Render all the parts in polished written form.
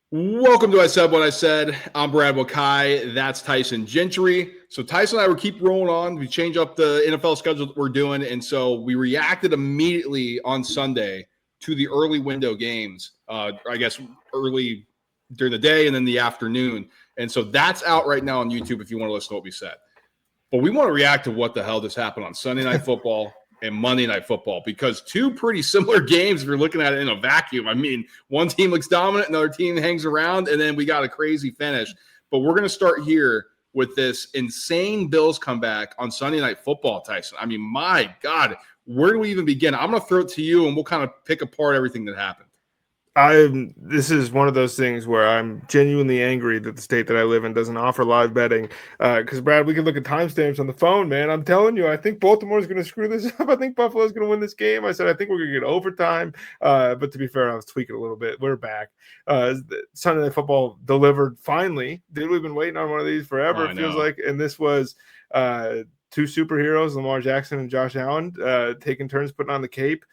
Welcome to I Said What I Said. I'm 𝐟𝐸𝐫𝐿. That's Tyson Gentry. So Tyson and I will keep rolling on. We change up the NFL schedule that we're doing. And so we reacted immediately on Sunday to the early window games, I guess early during the day and then the afternoon. And so that's out right now on YouTube if you want to listen to what we said. But we want to react to what the hell just happened on Sunday Night Football and Monday Night Football, because two pretty similar games if you're looking at it in a vacuum. I mean, one team looks dominant, another team hangs around, and then we got a crazy finish. But we're going to start here with this insane Bills comeback on Sunday Night Football, Tyson. I mean, my God, where do we even begin? I'm going to throw it to you, and we'll kind of pick apart everything that happened. This is one of those things where I'm genuinely angry that the state that I live in doesn't offer live betting. Because, Brad, we can look at timestamps on the phone, man. I'm telling you, I think Baltimore is going to screw this up. I think Buffalo is going to win this game. I said I think we're going to get overtime. But to be fair, I was tweaking a little bit. We're back. Sunday Night Football delivered finally. Dude, we've been waiting on one of these forever, it feels like. And this was two superheroes, Lamar Jackson and Josh Allen, taking turns putting on the cape.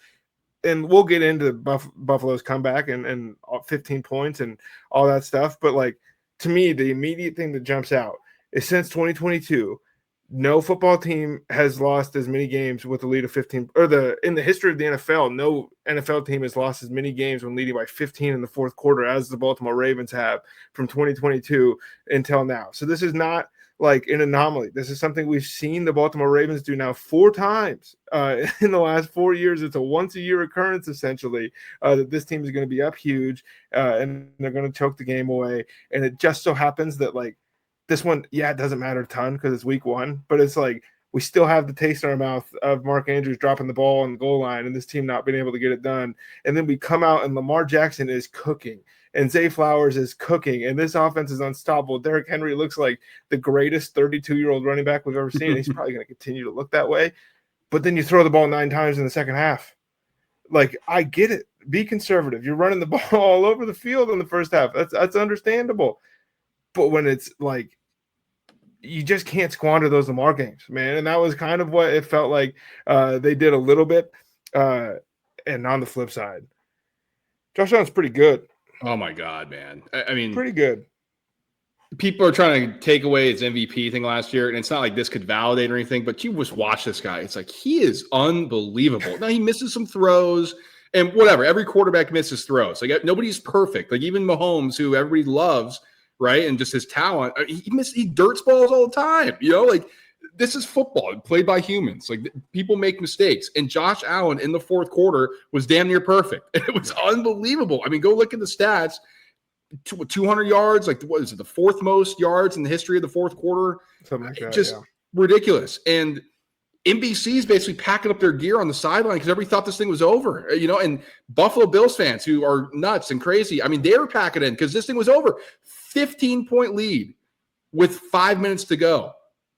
And we'll get into Buffalo's comeback and 15 points and all that stuff. But, like, to me, the immediate thing that jumps out is since 2022, no football team has lost as many games with a lead of 15. In the history of the NFL, no NFL team has lost as many games when leading by 15 in the fourth quarter as the Baltimore Ravens have from 2022 until now. So this is not like an anomaly. This is something we've seen the Baltimore Ravens do now 4 times in the last 4 years. It's a once-a-year occurrence, essentially, that this team is going to be up huge and they're going to choke the game away. And it just so happens that, like, this one, it doesn't matter a ton because it's week 1, but it's like we still have the taste in our mouth of Mark Andrews dropping the ball on the goal line and this team not being able to get it done. And then we come out and Lamar Jackson is cooking. And Zay Flowers is cooking, and this offense is unstoppable. Derrick Henry looks like the greatest 32-year-old running back we've ever seen. He's probably going to continue to look that way. But then you throw the ball 9 times in the second half. Like, I get it. Be conservative. You're running the ball all over the field in the first half. That's understandable. But when it's like, you just can't squander those Lamar games, man. And that was kind of what it felt like they did a little bit. And on the flip side, Josh Allen's pretty good. Oh, my God, man. I mean, pretty good. People are trying to take away his MVP thing last year, and it's not like this could validate or anything, but you just watch this guy. It's like he is unbelievable. Now, he misses some throws and whatever. Every quarterback misses throws. Like, nobody's perfect. Like, even Mahomes, who everybody loves, right, and just his talent, he dirts balls all the time. You know, like, this is football played by humans. Like, people make mistakes. And Josh Allen in the fourth quarter was damn near perfect. It was unbelievable. I mean, go look at the stats. 200 yards, like, what is it, the 4th most yards in the history of the fourth quarter? Something like that, just ridiculous. And NBC is basically packing up their gear on the sideline because everybody thought this thing was over, you know, and Buffalo Bills fans who are nuts and crazy, I mean, they were packing in because this thing was over. 15-point lead with 5 minutes to go.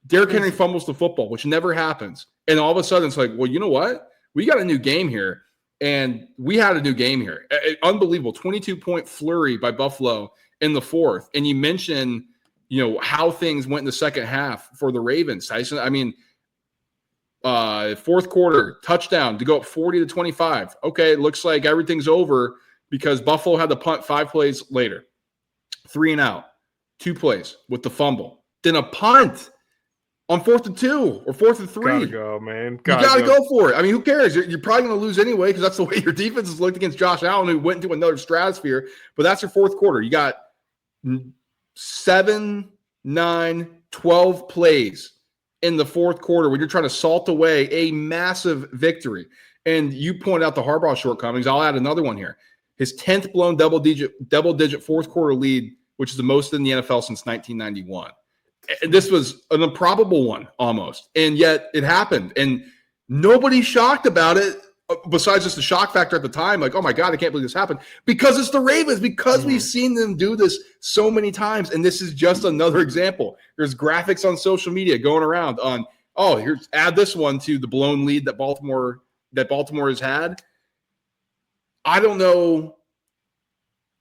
Derrick Henry fumbles the football, which never happens. And all of a sudden it's like, well, you know what? We got a new game here. And we had a new game here. Unbelievable. 22-point flurry by Buffalo in the fourth. And you mentioned, you know, how things went in the second half for the Ravens, Tyson. I mean, fourth quarter, touchdown to go up 40-25. Okay, it looks like everything's over because Buffalo had the punt 5 plays later. 3 and out. 2 plays with the fumble. Then a punt on 4th and 2 or 4th and 3. Gotta go, man. You gotta go for it. I mean, who cares? You're probably going to lose anyway because that's the way your defense has looked against Josh Allen, who went into another stratosphere. But that's your fourth quarter. You got 7, 9, 12 plays in the fourth quarter when you're trying to salt away a massive victory. And you point out the Harbaugh shortcomings. I'll add another one here. His 10th blown double-digit fourth quarter lead, which is the most in the NFL since 1991. And this was an improbable one almost, and yet it happened, and nobody's shocked about it besides just the shock factor at the time, like, oh my God, I can't believe this happened, because it's the Ravens, because we've seen them do this so many times, and this is just another example. There's graphics on social media going around on, oh, here's add this one to the blown lead that Baltimore has had. I don't know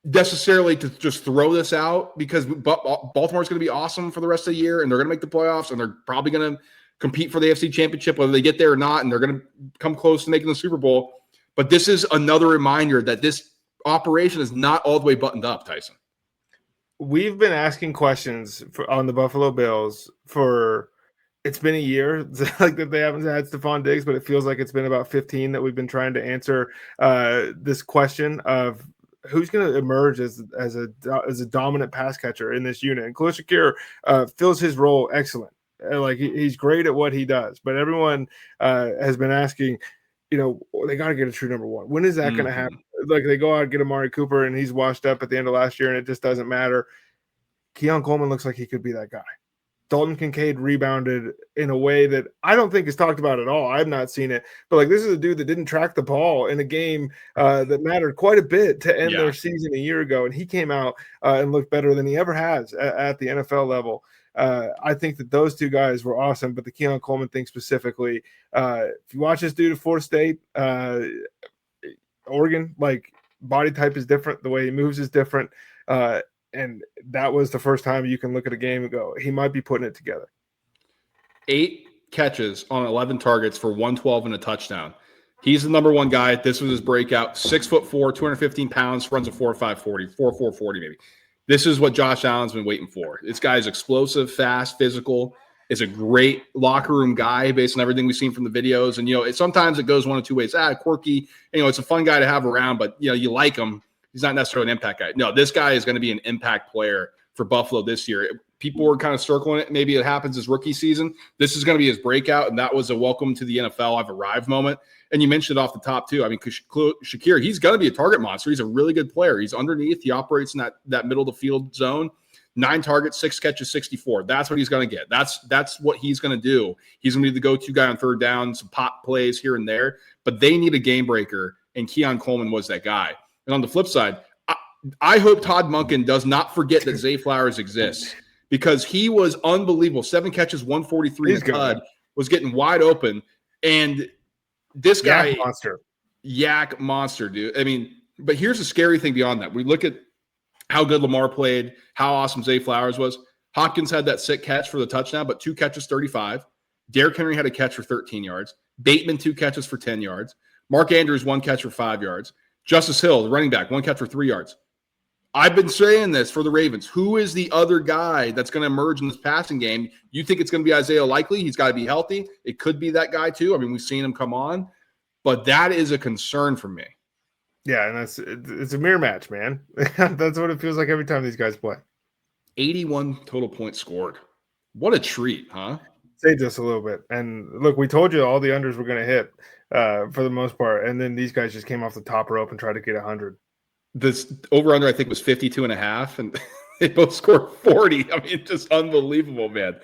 necessarily to just throw this out because Baltimore's going to be awesome for the rest of the year and they're going to make the playoffs and they're probably going to compete for the AFC Championship, whether they get there or not, and they're going to come close to making the Super Bowl. But this is another reminder that this operation is not all the way buttoned up, Tyson. we've been asking questions on the Buffalo Bills for it's been a year like that they haven't had Stephon Diggs, but it feels like it's been about 15 that we've been trying to answer this question of who's going to emerge as a dominant pass catcher in this unit. And 𝐾𝐨𝐽 fills his role excellent. Like he's great at what he does, but everyone has been asking, they got to get a true number one. When is that going to happen? Like they go out and get Amari Cooper and he's washed up at the end of last year and it just doesn't matter. Keon Coleman looks like he could be that guy. Dalton Kincaid rebounded in a way that I don't think is talked about at all. I've not seen it, but like this is a dude that didn't track the ball in a game that mattered quite a bit to end their season a year ago, and he came out and looked better than he ever has at the NFL level. I think that those two guys were awesome, but the Keon Coleman thing specifically, if you watch this dude at Florida State, Oregon, like body type is different, the way he moves is different. And that was the first time you can look at a game and go, he might be putting it together. 8 catches on 11 targets for 112 and a touchdown. He's the number one guy. This was his breakout. 6'4", 215 pounds, runs a 4.5 40, 4.4 40 maybe. This is what Josh Allen's been waiting for. This guy's explosive, fast, physical. Is a great locker room guy based on everything we've seen from the videos. And, sometimes it goes one of two ways. Quirky. It's a fun guy to have around, but, you like him. He's not necessarily an impact guy. No, this guy is going to be an impact player for Buffalo this year. People were kind of circling it. Maybe it happens his rookie season. This is going to be his breakout, and that was a welcome to the NFL, I've arrived moment. And you mentioned it off the top, too. I mean, Shakir, he's going to be a target monster. He's a really good player. He's underneath. He operates in that middle of the field zone. 9 targets, 6 catches, 64. That's what he's going to get. That's what he's going to do. He's going to be the go-to guy on third down, some pop plays here and there. But they need a game breaker, and Keon Coleman was that guy. And on the flip side, I hope Todd Monken does not forget that Zay Flowers exists because he was unbelievable. 7 catches, 143 in the HUD, was getting wide open. And this guy, Yak monster, dude. I mean, but here's the scary thing beyond that. We look at how good Lamar played, how awesome Zay Flowers was. Hopkins had that sick catch for the touchdown, but 2 catches, 35. Derrick Henry had a catch for 13 yards. Bateman, 2 catches for 10 yards. Mark Andrews, 1 catch for 5 yards. Justice Hill, the running back, 1 catch for 3 yards. I've been saying this for the Ravens. Who is the other guy that's going to emerge in this passing game? You think it's going to be 𝐤𝐵𝐼𝐸? He's got to be healthy. It could be that guy too. I mean, we've seen him come on, but that is a concern for me. Yeah, and it's a mirror match, man. That's what it feels like every time these guys play. 81 total points scored. What a treat, huh? Saved us a little bit. And look, we told you all the unders were going to hit for the most part, and then these guys just came off the top rope and tried to get 100. This over-under, I think, was 52.5, and they both scored 40. I mean, just unbelievable, man.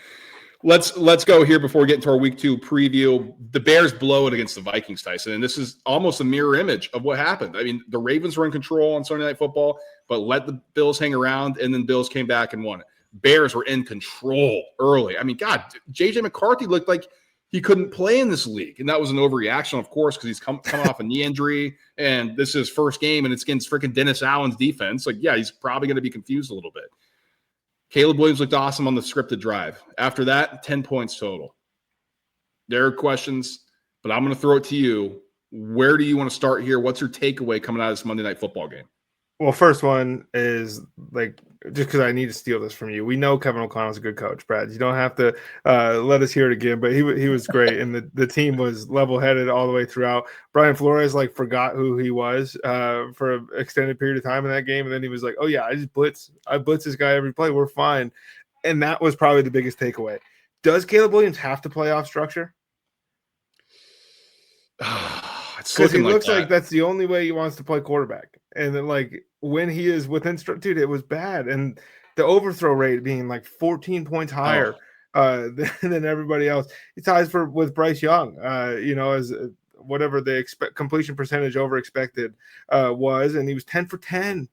Let's go here before we get into our week 2 preview. The Bears blow it against the Vikings, Tyson, and this is almost a mirror image of what happened. I mean, the Ravens were in control on Sunday Night Football, but let the Bills hang around, and then Bills came back and won it. Bears were in control early. I mean, God, J.J. McCarthy looked like he couldn't play in this league. And that was an overreaction, of course, because he's coming off a knee injury, and this is his first game, and it's against freaking Dennis Allen's defense. Like, yeah, he's probably going to be confused a little bit. Caleb Williams looked awesome on the scripted drive. After that, 10 points total. There are questions, but I'm going to throw it to you. Where do you want to start here? What's your takeaway coming out of this Monday Night Football game? Well, first one is like, just because I need to steal this from you. We know Kevin O'Connell's a good coach, Brad. You don't have to let us hear it again, but he was great, and the team was level-headed all the way throughout. Brian Flores forgot who he was for an extended period of time in that game, and then he was like, "Oh yeah, I blitz this guy every play. We're fine," and that was probably the biggest takeaway. Does Caleb Williams have to play off structure? Because he looks like that's the only way he wants to play quarterback. And then, when he is within dude, it was bad. And the overthrow rate being 14 points higher than everybody else. He ties with Bryce Young, as whatever the completion percentage over expected was. And he was 10 for 10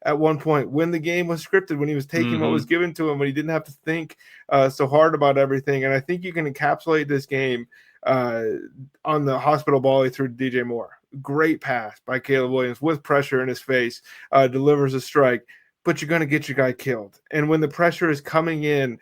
at one point when the game was scripted, when he was taking what was given to him, when he didn't have to think so hard about everything. And I think you can encapsulate this game on the hospital volley through DJ Moore. Great pass by Caleb Williams with pressure in his face, delivers a strike, but you're going to get your guy killed. And when the pressure is coming in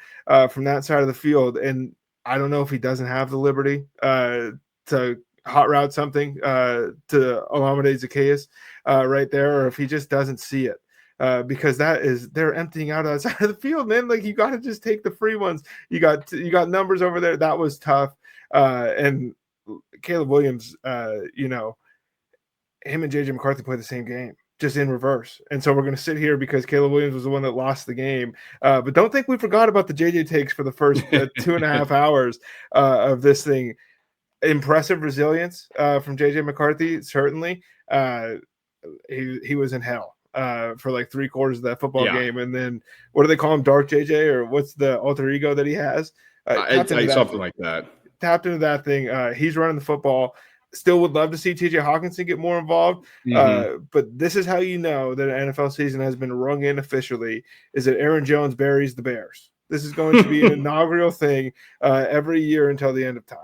from that side of the field, and I don't know if he doesn't have the liberty to hot route something to 𝐿𝐵𝐷𝐸 right there, or if he just doesn't see it. because they're emptying out outside of the field, man. Like, you got to just take the free ones. You got numbers over there. That was tough. And Caleb Williams, him and J.J. McCarthy played the same game, just in reverse. And so we're going to sit here because Caleb Williams was the one that lost the game. But don't think we forgot about the J.J. takes for the first 2.5 hours of this thing. Impressive resilience from J.J. McCarthy, certainly. He was in hell for like 3/4 of that football game. And then, what do they call him, Dark J.J., or what's the alter ego that he has? Something like that. Tapped into that thing. He's running the football. Still would love to see TJ Hawkinson get more involved. But this is how you know that an NFL season has been rung in officially, is that Aaron Jones buries the Bears. This is going to be an inaugural thing every year until the end of time.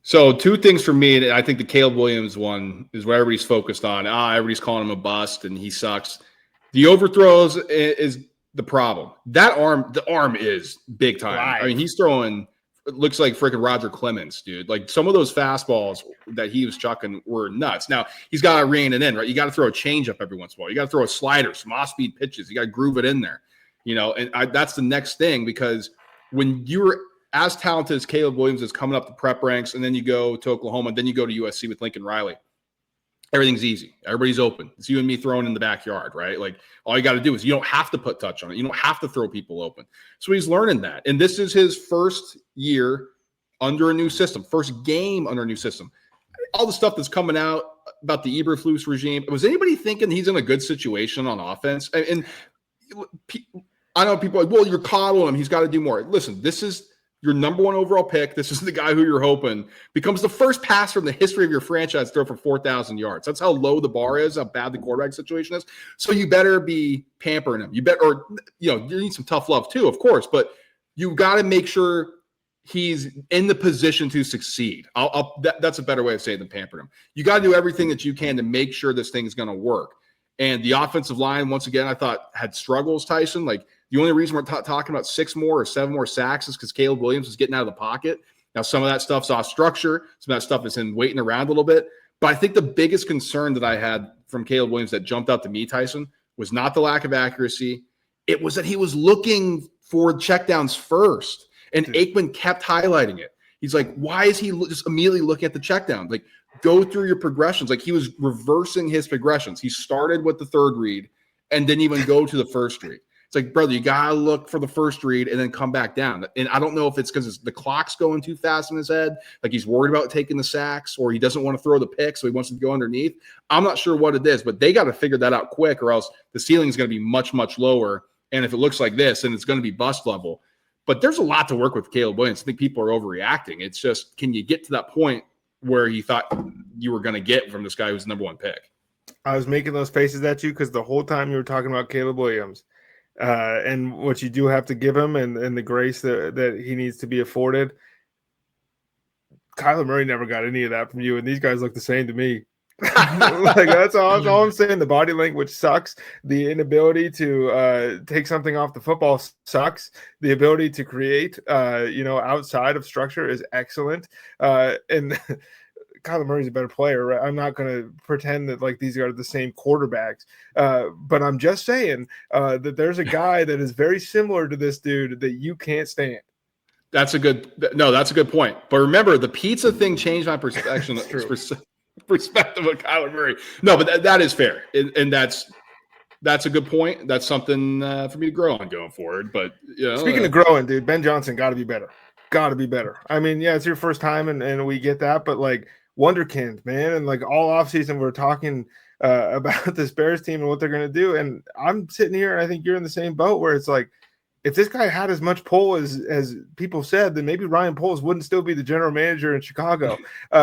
So 2 things for me. I think the Caleb Williams one is what everybody's focused on. Everybody's calling him a bust and he sucks. The overthrows is the problem. The arm is big time. Live. I mean, he's throwing – it looks like freaking Roger Clemens, dude. Like, some of those fastballs that he was chucking were nuts. Now, he's got to rein it in, right? You got to throw a changeup every once in a while. You got to throw a slider, some off-speed pitches. You got to groove it in there, And that's the next thing, because when you're as talented as Caleb Williams is coming up the prep ranks, and then you go to Oklahoma, then you go to USC with Lincoln Riley, everything's easy. Everybody's open. It's you and me throwing in the backyard, right? Like, all you got to do is, you don't have to put touch on it. You don't have to throw people open. So he's learning that. And this is his first year under a new system, first game under a new system. All the stuff that's coming out about the Eberflus regime, was anybody thinking he's in a good situation on offense? And I know people are like, well, you're coddling him. He's got to do more. Listen, this is your number 1 overall pick. This is the guy who you're hoping becomes the first passer in the history of your franchise to throw for 4,000 yards. That's how low the bar is, how bad the quarterback situation is. So you better be pampering him. You need some tough love too, of course, but you got to make sure he's in the position to succeed. That's a better way of saying than pampering him. You got to do everything that you can to make sure this thing is going to work. And the offensive line, once again, I thought had struggles, Tyson. Like, the only reason we're talking about 6 more or 7 more sacks is because Caleb Williams was getting out of the pocket. Now, some of that stuff's off structure. Some of that stuff is in waiting around a little bit. But I think the biggest concern that I had from Caleb Williams that jumped out to me, Tyson, was not the lack of accuracy. It was that he was looking for checkdowns first. And Aikman kept highlighting it. He's like, why is he just immediately looking at the checkdown? Like, go through your progressions. Like, he was reversing his progressions. He started with the 3rd read and didn't even go to the 1st read. It's like, brother, you got to look for the 1st read and then come back down. And I don't know if it's because the clock's going too fast in his head, like he's worried about taking the sacks, or he doesn't want to throw the pick, so he wants to go underneath. I'm not sure what it is, but they got to figure that out quick, or else the ceiling is going to be much, much lower. And if it looks like this, then it's going to be bust level. But there's a lot to work with Caleb Williams. I think people are overreacting. It's just, can you get to that point where you thought you were going to get from this guy who's the number 1 pick? I was making those faces at you because the whole time you were talking about Caleb Williams and what you do have to give him and the grace that he needs to be afforded. Kyler Murray never got any of that from you, and these guys look the same to me. Like, that's all I'm saying. The body language sucks. The inability to take something off the football sucks. The ability to create, outside of structure is excellent. And Kyler Murray's a better player, right? I'm not going to pretend that like these are the same quarterbacks, but I'm just saying that there's a guy that is very similar to this dude that you can't stand. That's a good point. But remember, the pizza thing changed my perspective of Kyler Murray. No, but that is fair, and that's a good point. That's something for me to grow on going forward. But speaking of growing, dude, Ben Johnson got to be better. Got to be better. I mean, yeah, it's your first time, and we get that, but like, wonderkind, man, and like all offseason we're talking about this Bears team and what they're going to do, and I'm sitting here, and I think you're in the same boat where it's like, if this guy had as much pull as people said, then maybe Ryan Poles wouldn't still be the general manager in Chicago,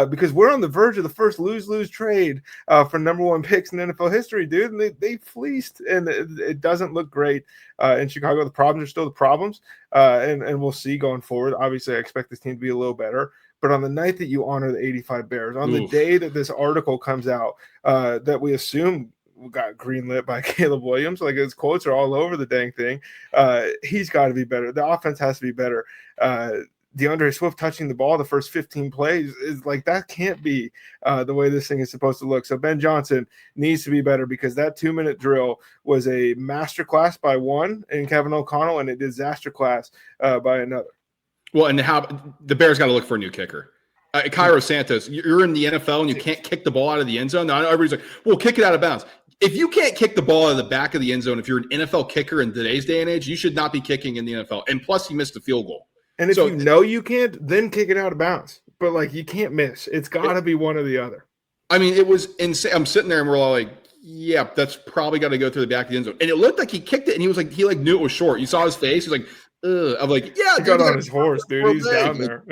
because we're on the verge of the first lose-lose trade for number 1 picks in NFL history, dude. And they fleeced, and it doesn't look great in Chicago. The problems are still the problems, and we'll see going forward. Obviously, I expect this team to be a little better. But on the night that you honor the 85 Bears, on the day that this article comes out, that we assume got greenlit by Caleb Williams, like his quotes are all over the dang thing, he's got to be better. The offense has to be better. DeAndre Swift touching the ball the first 15 plays is like, that can't be the way this thing is supposed to look. So Ben Johnson needs to be better, because that 2-minute drill was a masterclass by one in Kevin O'Connell and a disaster class by another. Well, and how the Bears got to look for a new kicker. 𝐿 Santos, you're in the NFL and you can't kick the ball out of the end zone. Now everybody's like, well, kick it out of bounds. If you can't kick the ball out of the back of the end zone, if you're an NFL kicker in today's day and age, you should not be kicking in the NFL. And plus, he missed a field goal. And if you know you can't, then kick it out of bounds. But, like, you can't miss. It's got to be one or the other. I mean, it was insane. I'm sitting there and we're all like, yeah, that's probably got to go through the back of the end zone. And it looked like he kicked it, and he was like, he knew it was short. You saw his face. He's like, ugh. I'm like, yeah. He got on his horse, dude. He's down there.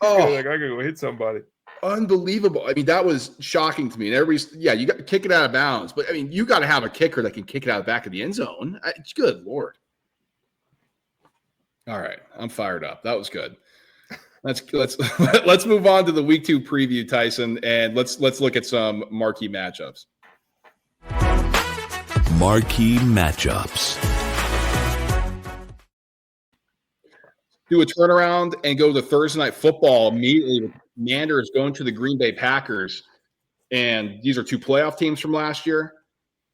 Oh, like, I gotta go hit somebody. Unbelievable. I mean, that was shocking to me. And everybody's, yeah, you got to kick it out of bounds. But, I mean, you got to have a kicker that can kick it out of the back of the end zone. Good Lord. All right. I'm fired up. That was good. Let's move on to the week 2 preview, Tyson, and let's look at some marquee matchups. Marquee matchups. Do a turnaround and go to Thursday Night Football immediately with Commanders going to the Green Bay Packers. And these are 2 playoff teams from last year.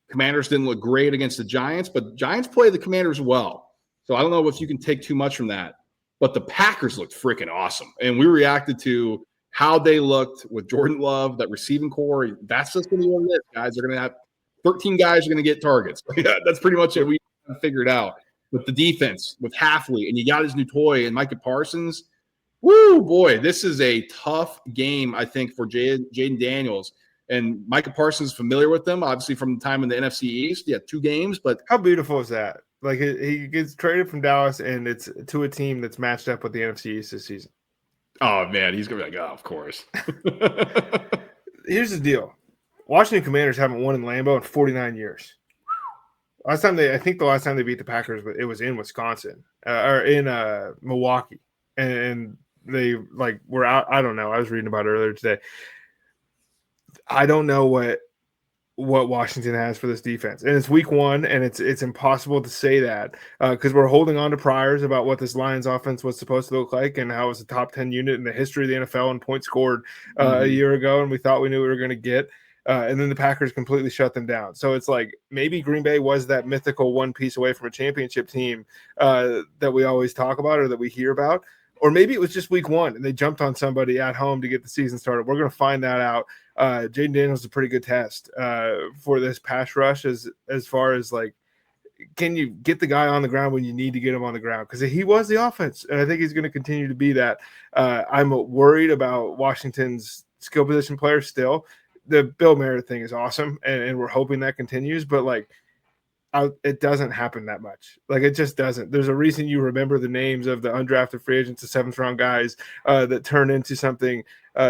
Commanders didn't look great against the Giants, but Giants play the Commanders well. So I don't know if you can take too much from that. But the Packers looked freaking awesome. And we reacted to how they looked with Jordan Love, that receiving core. That's just going to be what it is, guys. They're going to have 13 guys are going to get targets. Yeah, that's pretty much it. We figured out. With the defense, with Halfley, and you got his new toy and Micah Parsons. Woo, boy, this is a tough game, I think, for Jaden Daniels. And Micah Parsons is familiar with them, obviously, from the time in the NFC East. Yeah, 2 games. But how beautiful is that? Like, he gets traded from Dallas, and it's to a team that's matched up with the NFC East this season. Oh, man, he's going to be like, oh, of course. Here's the deal. Washington Commanders haven't won in Lambeau in 49 years. I think the last time they beat the Packers, it was in Wisconsin or in Milwaukee, and they were out. I don't know. I was reading about it earlier today. I don't know what Washington has for this defense, and it's week 1, and it's impossible to say that because we're holding on to priors about what this Lions offense was supposed to look like and how it was a top 10 unit in the history of the NFL and points scored a year ago, and we thought we knew we were going to get. And then the Packers completely shut them down. So it's like maybe Green Bay was that mythical one piece away from a championship team that we always talk about or that we hear about. Or maybe it was just week 1 and they jumped on somebody at home to get the season started. We're going to find that out. Jaden Daniels is a pretty good test for this pass rush as far as like, can you get the guy on the ground when you need to get him on the ground? Because he was the offense, and I think he's going to continue to be that. I'm worried about Washington's skill position players still. The Bill Merritt thing is awesome, and we're hoping that continues, but it doesn't happen that much. Like, it just doesn't. There's a reason you remember the names of the undrafted free agents, the 7th round guys that turn into something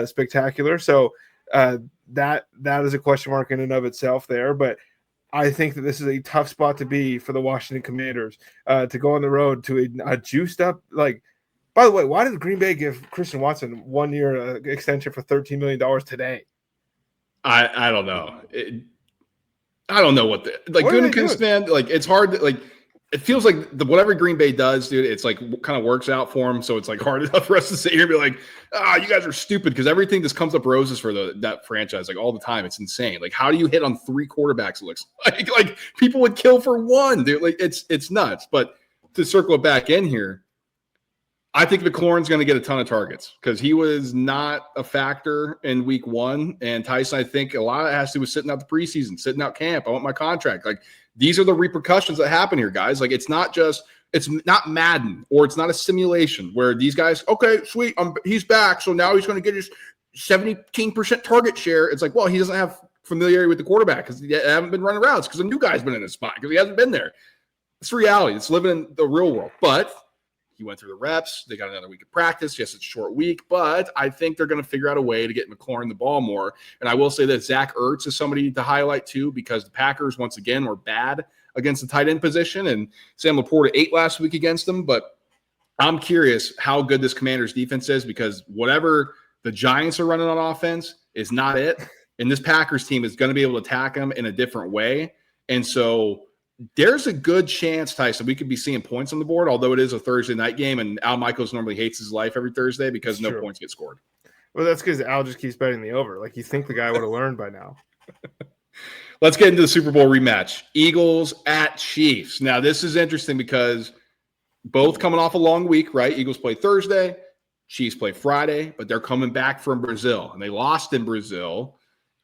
spectacular. So that is a question mark in and of itself there, but I think that this is a tough spot to be for the Washington Commanders to go on the road to a juiced up, by the way, why did Green Bay give Christian Watson 1 year extension for $13 million today? I don't know. I don't know what Gutekunst, man. It's hard. It feels like whatever Green Bay does, dude. It's kind of works out for them. So it's hard enough for us to sit here and be like, you guys are stupid, because everything just comes up roses for that franchise all the time. It's insane. How do you hit on 3 quarterbacks? It looks like people would kill for 1, dude. It's nuts. But to circle it back in here, I think McLaurin's going to get a ton of targets because he was not a factor in week 1. And Tyson, I think a lot of it has to do with sitting out the preseason, sitting out camp. I want my contract. These are the repercussions that happen here, guys. It's not Madden, or it's not a simulation where these guys, okay, sweet, he's back. So now he's going to get his 17% target share. It's well, he doesn't have familiarity with the quarterback because they haven't been running routes because the new guy's been in his spot because he hasn't been there. It's reality. It's living in the real world. But he went through the reps. They got another week of practice. Yes, it's a short week, but I think they're going to figure out a way to get McLaurin the ball more. And I will say that Zach Ertz is somebody to highlight too, because the Packers, once again, were bad against the tight end position. And Sam Laporta 8 last week against them. But I'm curious how good this Commanders defense is, because whatever the Giants are running on offense is not it. And this Packers team is going to be able to attack them in a different way. And so There's a good chance, Tyson, we could be seeing points on the board, although it is a Thursday night game, and Al Michaels normally hates his life every Thursday because no points get scored. Well, that's because Al just keeps betting the over. Like, you think the guy would have learned by now. Let's get into the Super Bowl rematch. Eagles at Chiefs. Now, this is interesting because both coming off a long week, right? Eagles play Thursday, Chiefs play Friday, but they're coming back from Brazil, and they lost in Brazil.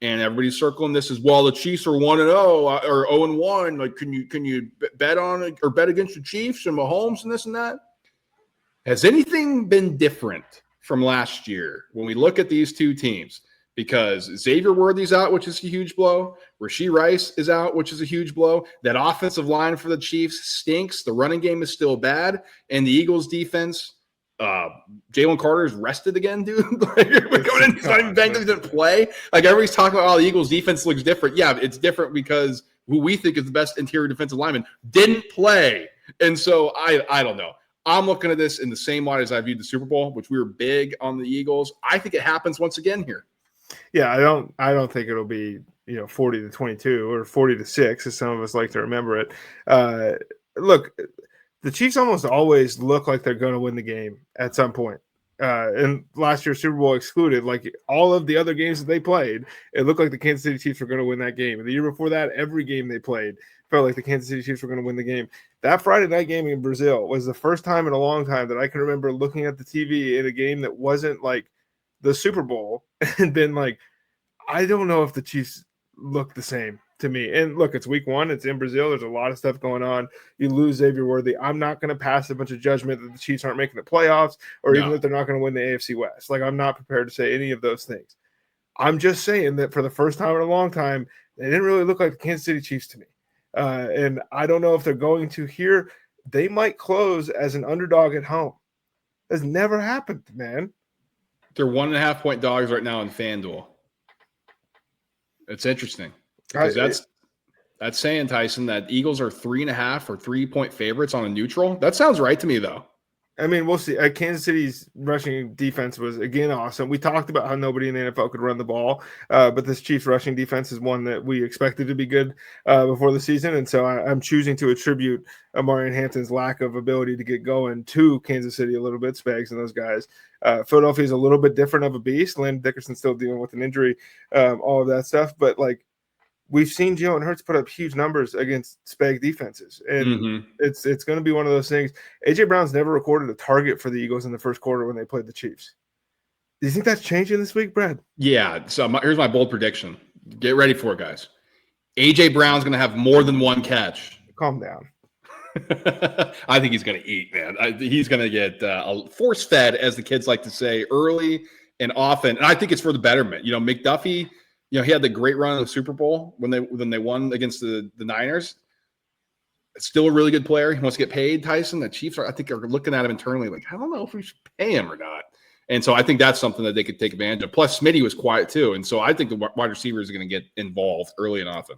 And everybody's circling this as well. The Chiefs are 1-0 or 0-1. Like, can you bet on it or bet against the Chiefs and Mahomes and this and that? Has anything been different from last year when we look at these two teams? Because Xavier Worthy's out, which is a huge blow. Rashee Rice is out, which is a huge blow. That offensive line for the Chiefs stinks. The running game is still bad, and the Eagles' defense. Jalen Carter is rested again, dude. Like, he's not even back. He didn't play. Like, everybody's talking about, the Eagles' defense looks different. Yeah, it's different because who we think is the best interior defensive lineman didn't play, and so I don't know. I'm looking at this in the same light as I viewed the Super Bowl, which we were big on the Eagles. I think it happens once again here. Yeah, I don't think it'll be 40-22 or 40-6, as some of us like to remember it. Look. The Chiefs almost always look like they're going to win the game at some point. And last year's Super Bowl excluded, like all of the other games that they played, it looked like the Kansas City Chiefs were going to win that game. And the year before that, every game they played felt like the Kansas City Chiefs were going to win the game. That Friday night game in Brazil was the first time in a long time that I can remember looking at the TV in a game that wasn't like the Super Bowl and been like, I don't know if the Chiefs look the same to me. And look, it's week 1. It's in Brazil. There's a lot of stuff going on. You lose Xavier Worthy. I'm not going to pass a bunch of judgment that the Chiefs aren't making the playoffs or even that they're not going to win the AFC West. Like, I'm not prepared to say any of those things. I'm just saying that for the first time in a long time, they didn't really look like the Kansas City Chiefs to me. And I don't know if they're going to here. They might close as an underdog at home. That's never happened, man. They're 1.5-point dogs right now in FanDuel. It's interesting. Because that's saying, Tyson, that Eagles are 3.5 or 3-point favorites on a neutral. That sounds right to me, though. I mean, we'll see. Kansas City's rushing defense was, again, awesome. We talked about how nobody in the NFL could run the ball, but this Chiefs rushing defense is one that we expected to be good before the season, and so I'm choosing to attribute Amari Hampton's lack of ability to get going to Kansas City a little bit, Spags and those guys. Philadelphia is a little bit different of a beast. Landon Dickerson's still dealing with an injury, all of that stuff, but, like, we've seen Jalen Hurts put up huge numbers against Spag defenses, and it's going to be one of those things. A.J. Brown's never recorded a target for the Eagles in the first quarter when they played the Chiefs. Do you think that's changing this week, Brad? Yeah. So here's my bold prediction. Get ready for it, guys. A.J. Brown's going to have more than one catch. Calm down. I think he's going to eat, man. He's going to get force-fed, as the kids like to say, early and often. And I think it's for the betterment. McDuffie – he had the great run in the Super Bowl when they won against the Niners. Still a really good player. He wants to get paid, Tyson. The Chiefs are looking at him internally like, I don't know if we should pay him or not. And so I think that's something that they could take advantage of. Plus, Smitty was quiet too. And so I think the wide receivers are going to get involved early and often.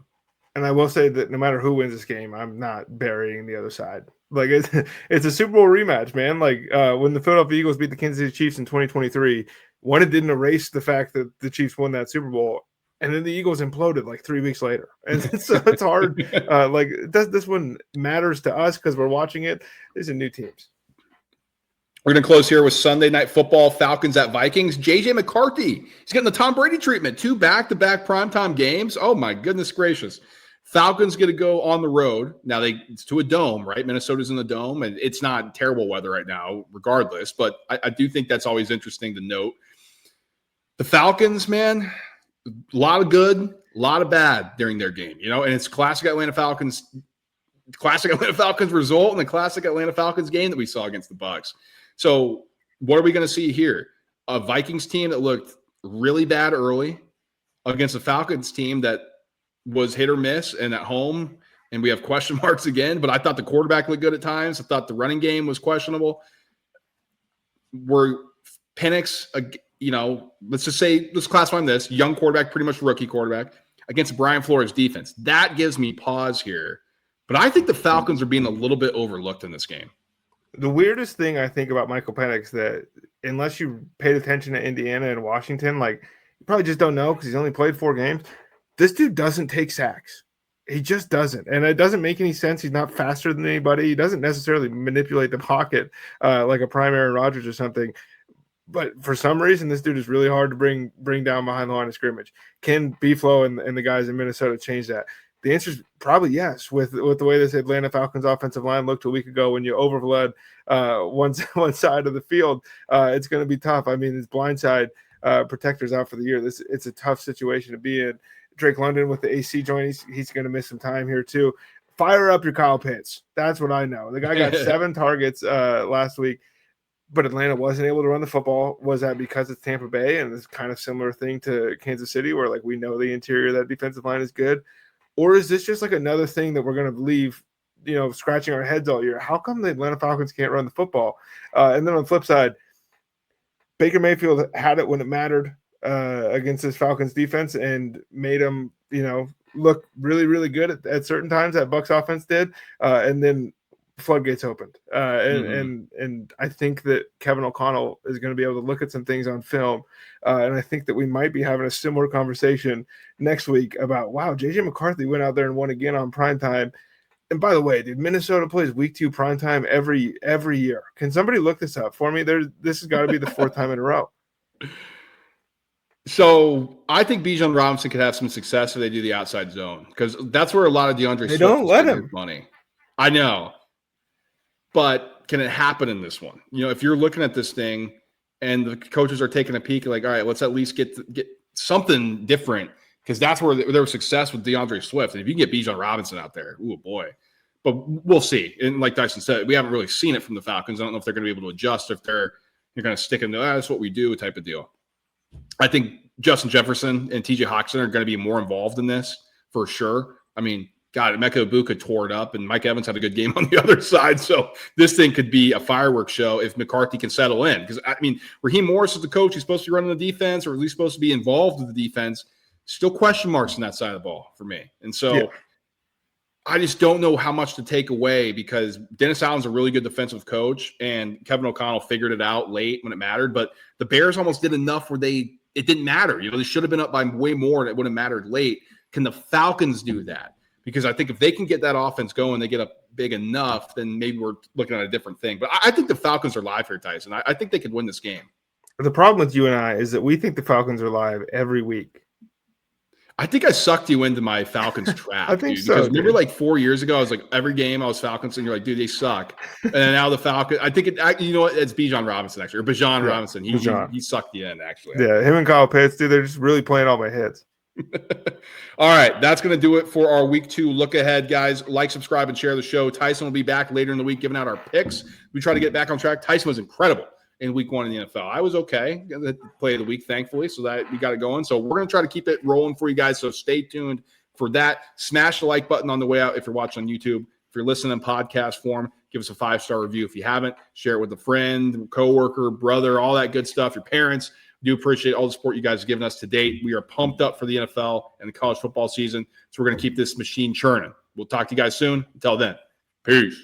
And I will say that no matter who wins this game, I'm not burying the other side. Like, it's a Super Bowl rematch, man. Like, when the Philadelphia Eagles beat the Kansas City Chiefs in 2023, it didn't erase the fact that the Chiefs won that Super Bowl. And then the Eagles imploded like 3 weeks later. And so it's hard. This one matters to us because we're watching it. These are new teams. We're going to close here with Sunday Night Football, Falcons at Vikings. J.J. McCarthy, he's getting the Tom Brady treatment. 2 back-to-back primetime games. Oh, my goodness gracious. Falcons going to go on the road. Now, it's to a dome, right? Minnesota's in the dome, and it's not terrible weather right now regardless. But I do think that's always interesting to note. The Falcons, man – a lot of good, a lot of bad during their game, and it's classic Atlanta Falcons result and the classic Atlanta Falcons game that we saw against the Bucs. So what are we going to see here? A Vikings team that looked really bad early against a Falcons team that was hit or miss and at home, and we have question marks again, but I thought the quarterback looked good at times. I thought the running game was questionable. Penix, let's classify him this young quarterback, pretty much rookie quarterback against Brian Flores defense. That gives me pause here, but I think the Falcons are being a little bit overlooked in this game. The weirdest thing I think about Michael Penix that unless you paid attention to Indiana and Washington, like you probably just don't know because he's only played 4 games. This dude doesn't take sacks. He just doesn't. And it doesn't make any sense. He's not faster than anybody. He doesn't necessarily manipulate the pocket like a prime Aaron Rodgers or something. But for some reason, this dude is really hard to bring down behind the line of scrimmage. Can B-Flow and the guys in Minnesota change that? The answer is probably yes. With the way this Atlanta Falcons offensive line looked a week ago, when you overload one side of the field, it's going to be tough. I mean, his blindside protectors out for the year. It's a tough situation to be in. Drake London with the AC joint, he's going to miss some time here too. Fire up your Kyle Pitts. That's what I know. The guy got 7 targets last week. But Atlanta wasn't able to run the football. Was that because it's Tampa Bay and it's kind of similar thing to Kansas City where like we know the interior of that defensive line is good? Or is this just like another thing that we're going to leave, scratching our heads all year? How come the Atlanta Falcons can't run the football? And then on the flip side, Baker Mayfield had it when it mattered against this Falcons defense and made them, look really, really good at certain times. That Bucs offense did. And then floodgates opened. And I think that Kevin O'Connell is going to be able to look at some things on film. And I think that we might be having a similar conversation next week about, wow, J.J. McCarthy went out there and won again on primetime. And by the way, dude, Minnesota plays week 2 primetime every year. Can somebody look this up for me? This has got to be the 4th time in a row. So I think Bijan Robinson could have some success if they do the outside zone because that's where a lot of DeAndre They Swift don't let him. Money. I know. But can it happen in this one? If you're looking at this thing and the coaches are taking a peek, like, all right, let's at least get something different because that's where there was success with DeAndre Swift. And if you can get Bijan Robinson out there, ooh, boy. But we'll see. And like Tyson said, we haven't really seen it from the Falcons. I don't know if they're going to be able to adjust, if you're going to stick into that's what we do type of deal. I think Justin Jefferson and TJ Hawkinson are going to be more involved in this for sure. I mean, God, Emeka Egbuka tore it up, and Mike Evans had a good game on the other side. So this thing could be a fireworks show if McCarthy can settle in. Because, I mean, Raheem Morris is the coach. He's supposed to be running the defense or at least supposed to be involved with the defense. Still question marks on that side of the ball for me. And so I just don't know how much to take away because Dennis Allen's a really good defensive coach, and Kevin O'Connell figured it out late when it mattered. But the Bears almost did enough where it didn't matter. They should have been up by way more, and it would have mattered late. Can the Falcons do that? Because I think if they can get that offense going, they get up big enough, then maybe we're looking at a different thing. But I think the Falcons are live here, Tyson. I think they could win this game. The problem with you and I is that we think the Falcons are live every week. I think I sucked you into my Falcons trap. I think dude, so. Because remember, like 4 years ago, I was like, every game I was Falcons, and you're like, dude, they suck. And then now the Falcons, I think you know what? It's Bijan Robinson actually, or Bijan Robinson. He sucked you in actually. Yeah, him and Kyle Pitts, dude, they're just really playing all my hits. All right, that's going to do it for our week 2 look ahead, guys. Like, subscribe, and share the show. Tyson will be back later in the week giving out our picks. We try to get back on track. Tyson was incredible in week 1 in the NFL. I was okay. Play of the week, thankfully, so that we got it going. So we're going to try to keep it rolling for you guys, so stay tuned for that. Smash the like button on the way out if you're watching on YouTube. If you're listening in podcast form, give us a 5-star review. If you haven't, share it with a friend, coworker, brother, all that good stuff, your parents. Do appreciate all the support you guys have given us to date. We are pumped up for the NFL and the college football season, so we're going to keep this machine churning. We'll talk to you guys soon. Until then, peace.